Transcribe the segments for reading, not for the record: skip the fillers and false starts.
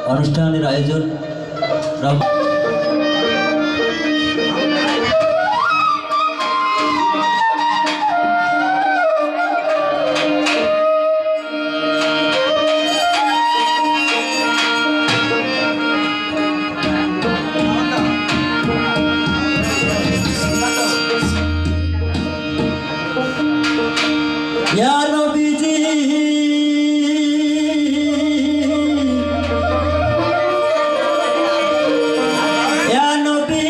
অনুষ্ঠানের আয়োজন या नबी जी या नबी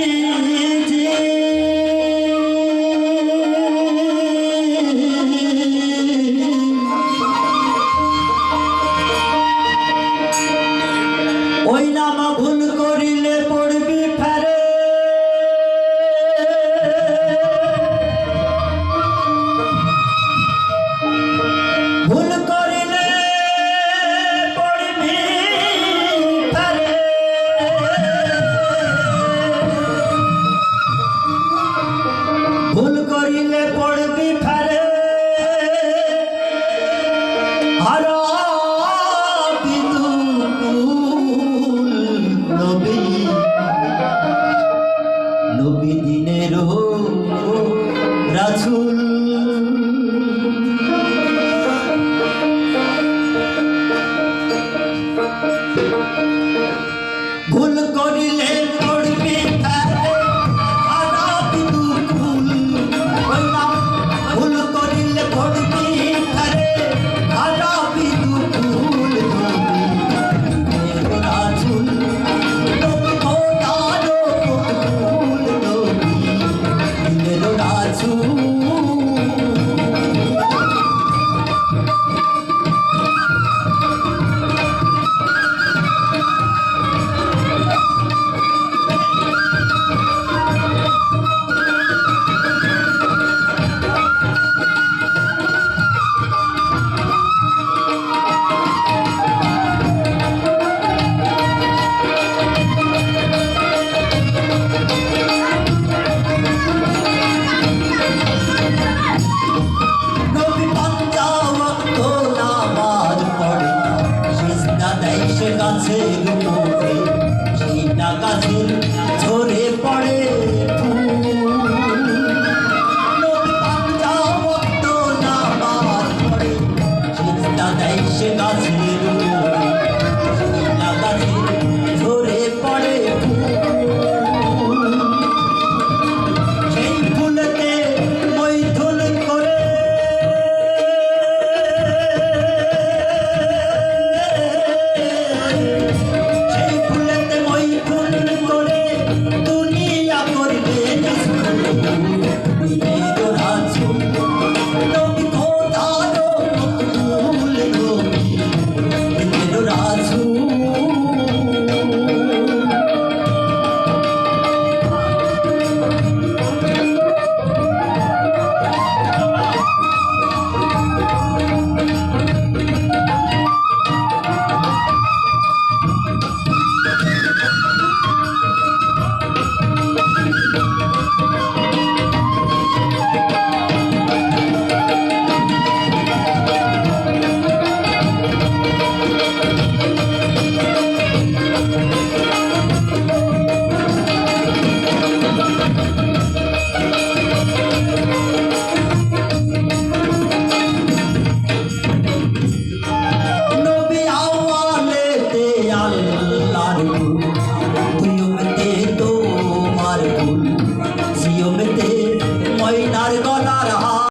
जी ওই নামা ভুল করিলে পড়বি ফেরে ভুল করিলে পড়বি ফেরে ভুল করিলে পড়বি ফেরে হারাবি দুকুল নবী নবী দিনেরও রাসূল ভুল করিলে পড়বি ফেরে হারাবি দুকুল ওই নাম ভুল করিলে পড়বি ফেরে হারাবি দুকুল নবী দিনেরও রাসূল নবী খোদারও মকবুল নবী দিনেরও রাসূল নবী পাঞ্জাব তো নামাজ পড়ে সিজদা দেয় সে কাছে